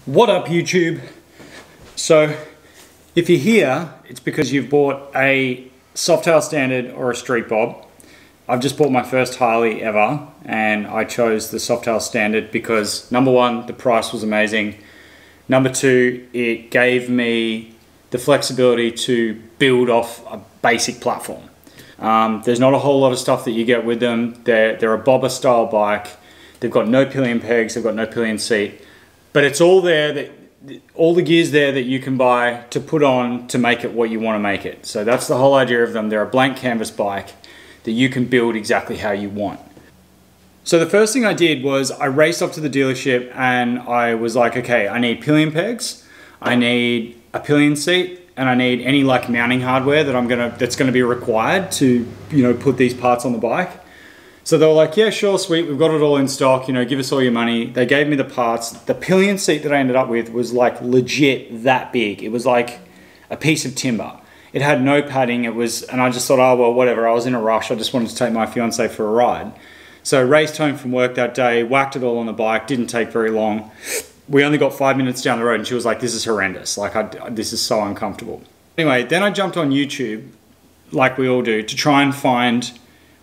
What up, YouTube? So if you're here, it's because you've bought a Softail Standard or a Street Bob. I've just bought my first Harley ever, and I chose the Softail Standard because number one, the price was amazing. Number two, it gave me the flexibility to build off a basic platform. There's not a whole lot of stuff that you get with them. They're a bobber style bike. They've got no pillion pegs, they've got no pillion seat. But it's all there, all the gear's there that you can buy to put on to make it what you want to make it. So that's the whole idea of them. They're a blank canvas bike that you can build exactly how you want. So the first thing I did was I raced up to the dealership and I was like, okay, I need pillion pegs, I need a pillion seat, and I need any like mounting hardware that's gonna be required to, put these parts on the bike. So they were like, yeah, sure, sweet, we've got it all in stock, give us all your money. They gave me the parts. The pillion seat that I ended up with was like legit that big. It was like a piece of timber. It had no padding, and I just thought, oh, well, whatever. I was in a rush. I just wanted to take my fiance for a ride. So I raced home from work that day, whacked it all on the bike, didn't take very long. We only got 5 minutes down the road and she was like, this is horrendous. Like, this is so uncomfortable. Anyway, then I jumped on YouTube, like we all do, to try and find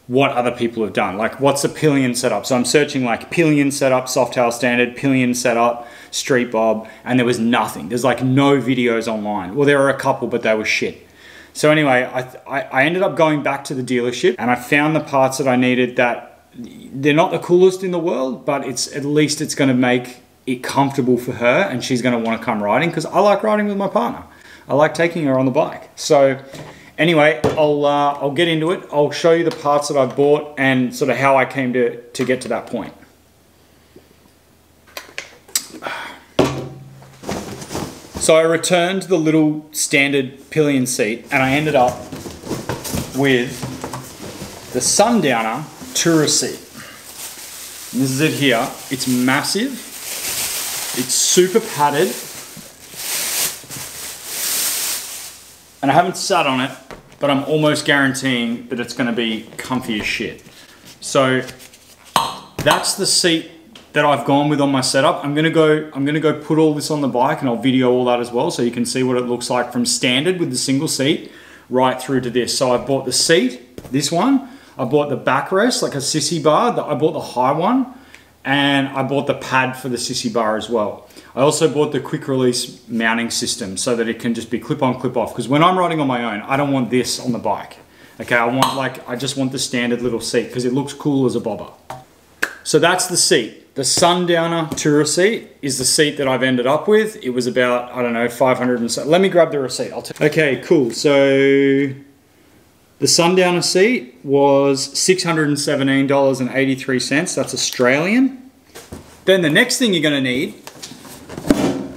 what other people have done. Like, what's a pillion setup? So I'm searching like pillion setup, Softail Standard, pillion setup, Street Bob, and there was nothing. There's like no videos online. Well, there were a couple, but they were shit. So anyway, I ended up going back to the dealership and I found the parts that I needed. That they're not the coolest in the world, but at least it's gonna make it comfortable for her and she's gonna wanna come riding, because I like riding with my partner. I like taking her on the bike. So anyway, I'll get into it. I'll show you the parts that I've bought and sort of how I came to get to that point. So I returned the little standard pillion seat and I ended up with the Sundowner Tourer seat. And this is it here. It's massive. It's super padded. And I haven't sat on it, but I'm almost guaranteeing that it's gonna be comfy as shit. So that's the seat that I've gone with on my setup. I'm gonna go put all this on the bike and I'll video all that as well so you can see what it looks like from standard with the single seat right through to this. So I bought the seat, this one. I bought the backrest, like a sissy bar. I bought the high one, and I bought the pad for the sissy bar as well. I also bought the quick release mounting system so that it can just be clip on, clip off. Because when I'm riding on my own, I don't want this on the bike. Okay, I just want the standard little seat because it looks cool as a bobber. So that's the seat. The Sundowner Tourer seat is the seat that I've ended up with. It was about, I don't know, 500 and so. Let me grab the receipt. Okay, cool. So the Sundowner seat was $617.83. That's Australian. Then the next thing you're gonna need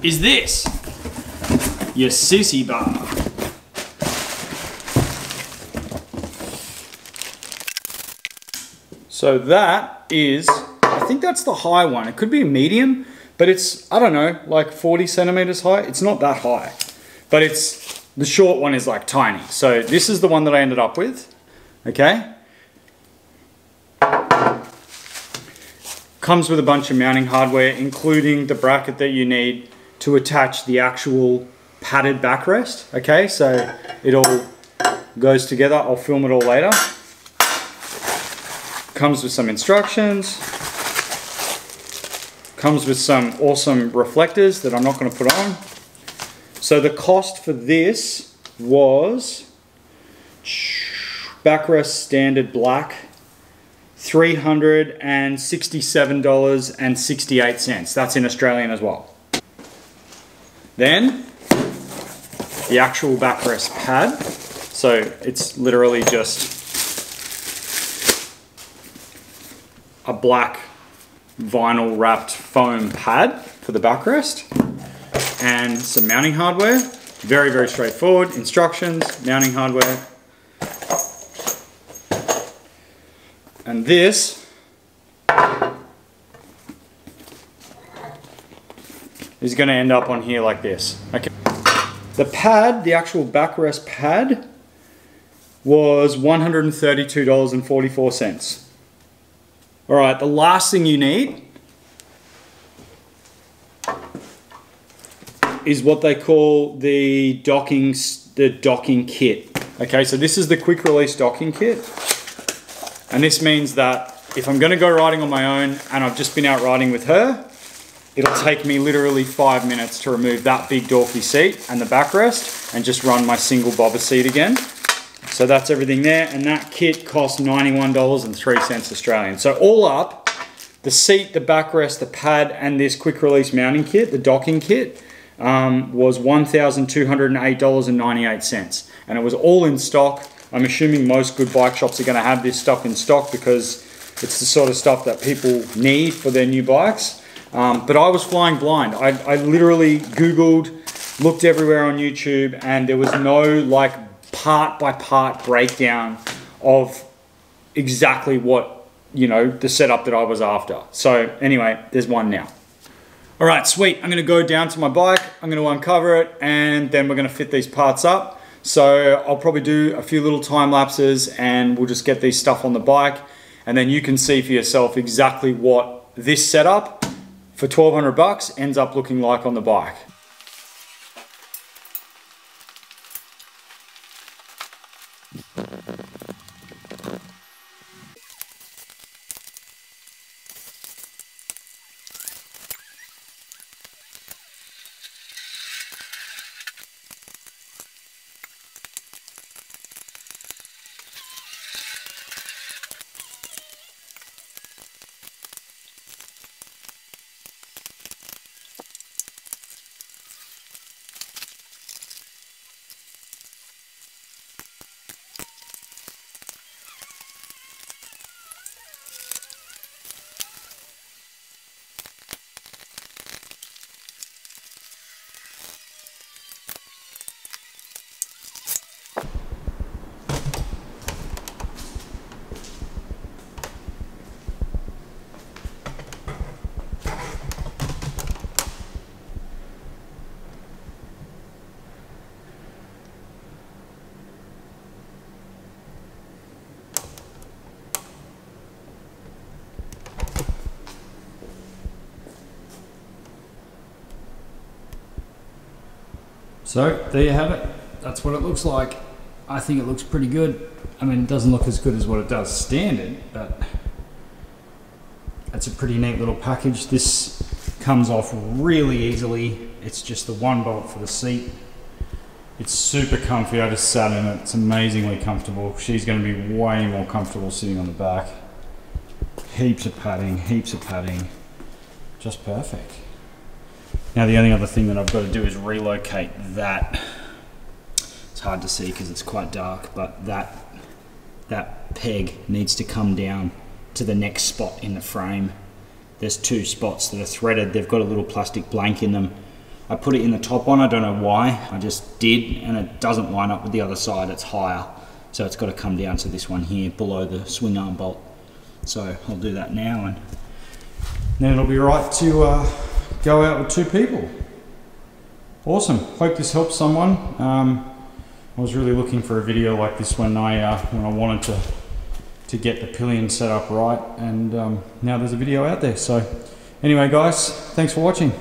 is this, your sissy bar. So that is, I think that's the high one. It could be a medium, but it's, I don't know, like 40 centimeters high. It's not that high, but the short one is like tiny. So this is the one that I ended up with, okay? Comes with a bunch of mounting hardware, including the bracket that you need to attach the actual padded backrest, okay? So it all goes together. I'll film it all later. Comes with some instructions. Comes with some awesome reflectors that I'm not going to put on. So the cost for this was backrest standard black, $367.68. That's in Australian as well. Then the actual backrest pad. So it's literally just a black vinyl wrapped foam pad for the backrest and some mounting hardware. Very, very straightforward. Instructions, mounting hardware. And this is going to end up on here like this. Okay. The pad, the actual backrest pad, was $132.44. All right, the last thing you need is what they call the docking kit. Okay, so this is the quick release docking kit. And this means that if I'm gonna go riding on my own and I've just been out riding with her, it'll take me literally 5 minutes to remove that big dorky seat and the backrest and just run my single bobber seat again. So that's everything there, and that kit costs $91.03 Australian. So all up, the seat, the backrest, the pad, and this quick release mounting kit, the docking kit, was $1,208.98. And it was all in stock. I'm assuming most good bike shops are gonna have this stuff in stock because it's the sort of stuff that people need for their new bikes. But I was flying blind. I literally Googled, looked everywhere on YouTube, and there was no like part by part breakdown of exactly what, you know, the setup that I was after. So anyway, there's one now. All right, sweet. I'm gonna go down to my bike, I'm gonna uncover it, and then we're gonna fit these parts up. So I'll probably do a few little time lapses and we'll just get these stuff on the bike, and then you can see for yourself exactly what this setup for 1,200 bucks ends up looking like on the bike. So there you have it. That's what it looks like. I think it looks pretty good. I mean, it doesn't look as good as what it does standard, but that's a pretty neat little package. This comes off really easily. It's just the one bolt for the seat. It's super comfy. I just sat in it. It's amazingly comfortable. She's going to be way more comfortable sitting on the back. Heaps of padding, just perfect. Now the only other thing that I've got to do is relocate that. It's hard to see because it's quite dark, but that peg needs to come down to the next spot in the frame. There's two spots that are threaded. They've got a little plastic blank in them. I put it in the top one. I don't know why. I just did, and it doesn't line up with the other side. It's higher, so it's got to come down to this one here below the swing arm bolt. So I'll do that now, and then it'll be right to go out with two people. Awesome. Hope this helps someone. I was really looking for a video like this when I wanted to get the Pillion set up right, and now there's a video out there. So anyway guys, thanks for watching.